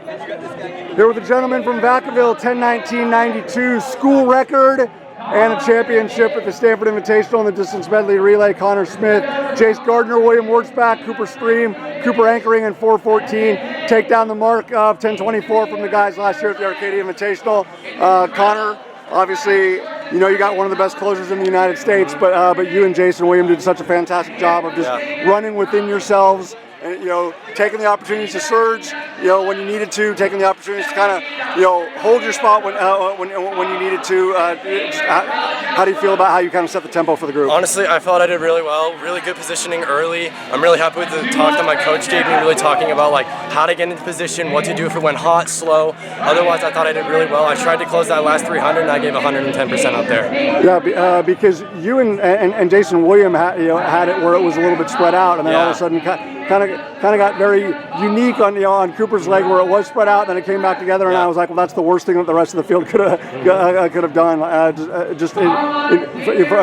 Here with the gentleman from Vacaville, 10:19.92, school record and a championship at the Stanford Invitational in the distance medley relay. Connor Smith, Jayce Gardner, William Wurzbach, Cooper Stream, Cooper anchoring in 4:14. Take down the mark of 10:24 from the guys last year at the Arcadia Invitational. Connor, obviously, you know you got one of the best closers in the United States, but you and Jayce and William did such a fantastic job of just running within yourselves. And, taking the opportunities to surge, when you needed to, taking the opportunities to kind of, hold your spot when you needed to. How do you feel about how you kind of set the tempo for the group? Honestly, I felt I did really well. Really good positioning early. I'm really happy with the talk that my coach gave me, really talking about like how to get into position, what to do if it went hot, slow. Otherwise, I thought I did really well. I tried to close that last 300, and I gave 110% out there. Yeah, because you and Jason William had it where it was a little bit spread out, and then all of a sudden kind of got very unique on Cooper's leg where it was spread out, and then it came back together, and I was like, well, that's the worst thing that the rest of the field could have done.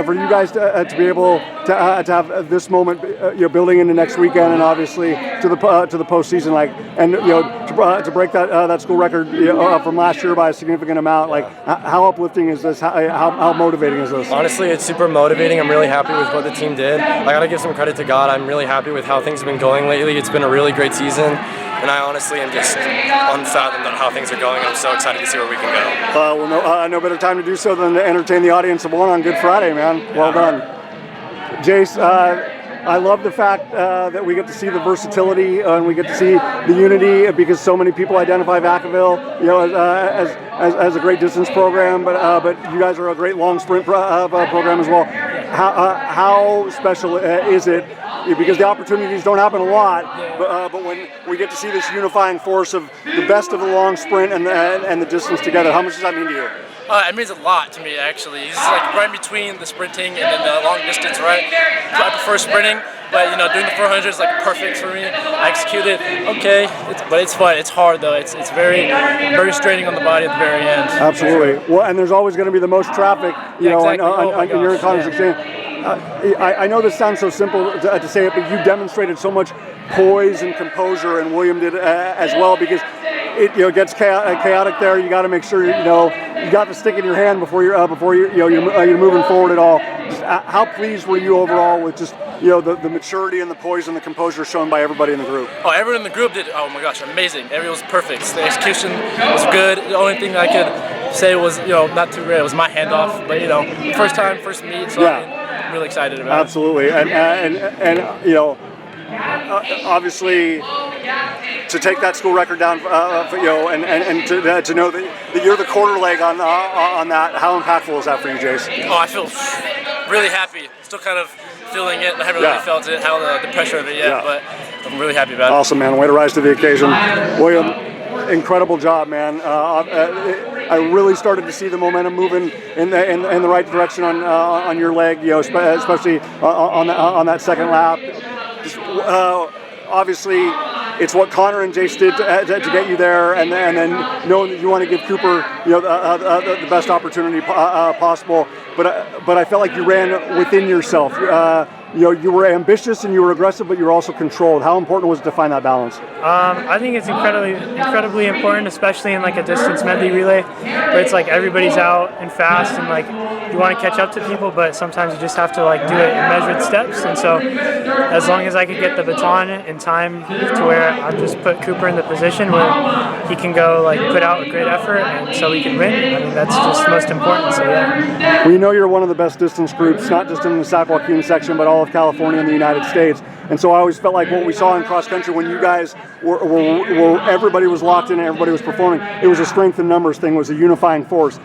For you guys to be able to have this moment, building into next weekend, and obviously to the postseason, to break that school record from last year by a significant amount. How uplifting is this? How motivating is this? Honestly, it's super motivating. I'm really happy with what the team did. I gotta give some credit to God. I'm really happy with how things have been going lately. It's been a really great season, and I honestly am just unfathomed on how things are going. I'm so excited to see where we can go. No better time to do so than to entertain the audience of one on Good Friday, man. Well done. Jayce, I love the fact that we get to see the versatility and we get to see the unity, because so many people identify Vacaville, as a great distance program, but you guys are a great long sprint program as well. How special is it? Because the opportunities don't happen a lot, but when we get to see this unifying force of the best of the long sprint and the distance together, how much does that mean to you? It means a lot to me, actually. It's like right between the sprinting and then the long distance, right? I prefer sprinting, but doing the 400 is like perfect for me. I executed okay, but it's fun. It's hard though. It's very, very straining on the body at the very end. Absolutely. Well, and there's always going to be the most traffic, exactly. on your Connor's exchange. I know this sounds so simple to say it, but you demonstrated so much poise and composure, and William did as well, because it gets chaotic there. You got to make sure you got the stick in your hand before you're moving forward at all. Just how pleased were you overall with just the maturity and the poise and the composure shown by everybody in the group? Oh, everyone in the group did. Oh my gosh, amazing! Everyone was perfect. The execution was good. The only thing I could say was not too great. It was my handoff, but first time, first meet. So I'm really excited about it. Absolutely, and obviously, to take that school record down, and to know that you're the quarter leg on that, how impactful is that for you, Jayce? Oh, I feel really happy. Still kind of feeling it. I haven't really felt it, the pressure of it yet, but I'm really happy about it. Awesome, man. Way to rise to the occasion. William, incredible job, man. I really started to see the momentum moving in the right direction on your leg, especially on that second lap. Just, obviously, it's what Connor and Jayce did to get you there, and then knowing that you want to give Cooper the best opportunity possible. But I felt like you ran within yourself. You were ambitious and you were aggressive, but you were also controlled. How important was it to find that balance? I think it's incredibly important, especially in like a distance medley relay, where it's like everybody's out and fast, and like you want to catch up to people, but sometimes you just have to like do it in measured steps. And so, as long as I could get the baton in time to where I just put Cooper in the position where he can go like put out a great effort, and so we can win. I mean, that's just most important. So yeah. We know you're one of the best distance groups, not just in the San Joaquin section, but all of California and the United States. And so I always felt like what we saw in cross country when you guys were everybody was locked in and everybody was performing, it was a strength in numbers thing, it was a unifying force.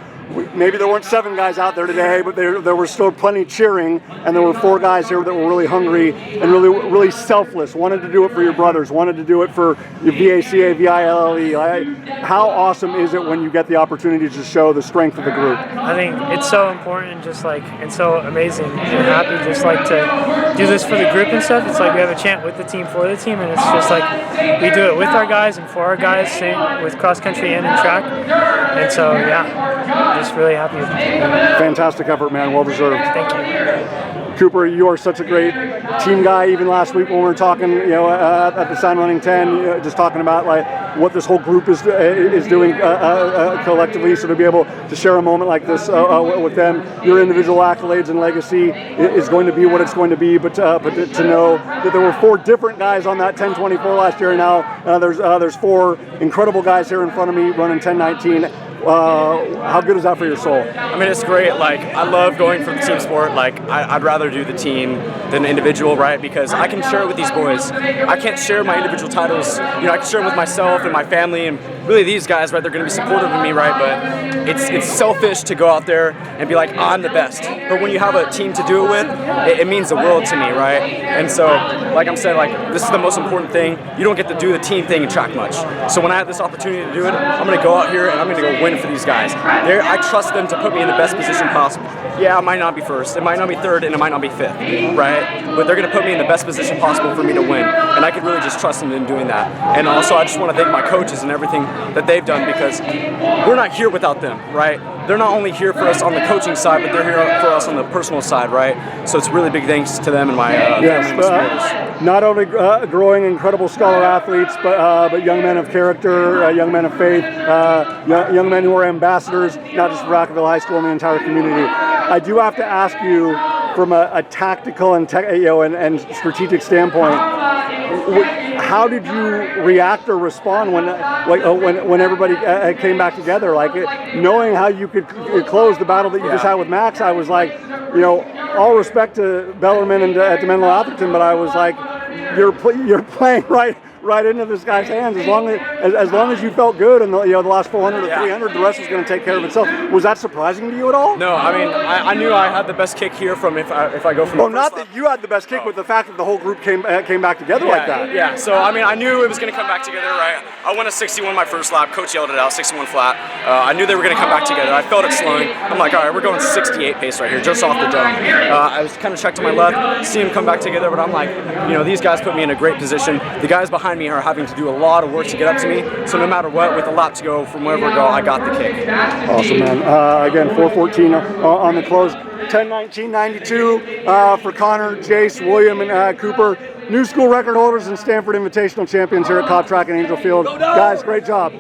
Maybe there weren't 7 guys out there today, but there were still plenty cheering, and there were 4 guys here that were really hungry and really selfless, wanted to do it for your brothers, wanted to do it for your VACA, VILLE. How awesome is it when you get the opportunity to show the strength of the group? I think it's so important, and so amazing and happy just like to do this for the group and stuff. It's like we have a chant with the team, for the team, and it's just like we do it with our guys and for our guys, same with cross country and in track. And so yeah, just really happy with it. Fantastic effort, man. Well deserved. Thank you. Cooper, you are such a great team guy. Even last week when we were talking, at the Sign Running 10, just talking about like what this whole group is doing collectively. So to be able to share a moment like this with them, your individual accolades and legacy is going to be what it's going to be. But to know that there were 4 different guys on that 10:24 last year, and now there's 4 incredible guys here in front of me running 10:19. How good is that for your soul? I mean, it's great. Like, I love going for the team sport. Like, I'd rather do the team than individual, right? Because I can share it with these boys. I can't share my individual titles. I can share them with myself and my family and really these guys, right? They're going to be supportive of me, right? But it's selfish to go out there and be like, I'm the best. But when you have a team to do it with, it means the world to me, right? And so, like I'm saying, like, this is the most important thing. You don't get to do the team thing in track much. So when I have this opportunity to do it, I'm going to go out here and I'm going to go win for these guys. I trust them to put me in the best position possible. Yeah, it might not be first, it might not be third, and it might not be fifth, right? But they're going to put me in the best position possible for me to win. And I could really just trust them in doing that. And also, I just want to thank my coaches and everything that they've done, because we're not here without them, right? They're not only here for us on the coaching side, but they're here for us on the personal side, right? So it's really big thanks to them and my family and supporters. Not only growing incredible scholar athletes, but young men of character, young men of faith, young men who are ambassadors, not just for Vacaville High School and the entire community. I do have to ask you, from a tactical and strategic standpoint, how did you react or respond when everybody came back together? Like, knowing how you could close the battle that you just had with Max, I was like, all respect to Bellarmine and to Menlo Atherton, but I was like, you're playing right into this guy's hands. As long as you felt good in the last 400 or 300, the rest was going to take care of itself. Was that surprising to you at all? No, I mean, I knew I had the best kick here from if I go from. Well, not that you had the best kick, but the fact that the whole group came back together like that. Yeah. So I mean, I knew it was going to come back together, right? I went a 61 my first lap. Coach yelled it out, 61 flat. I knew they were going to come back together. I felt it slowing. I'm like, all right, we're going 68 pace right here, just off the dome. I was kind of checked to my left, see them come back together, but I'm like, these guys put me in a great position. The guys behind me are having to do a lot of work to get up to me, so no matter what, with a lap to go from wherever I go, I got the kick. Awesome, man. Again, 4:14 on the close. 10:19.92 for Connor, Jayce, William, and Cooper. New school record holders and Stanford Invitational champions here at Cobb Track and Angell Field. Guys, great job.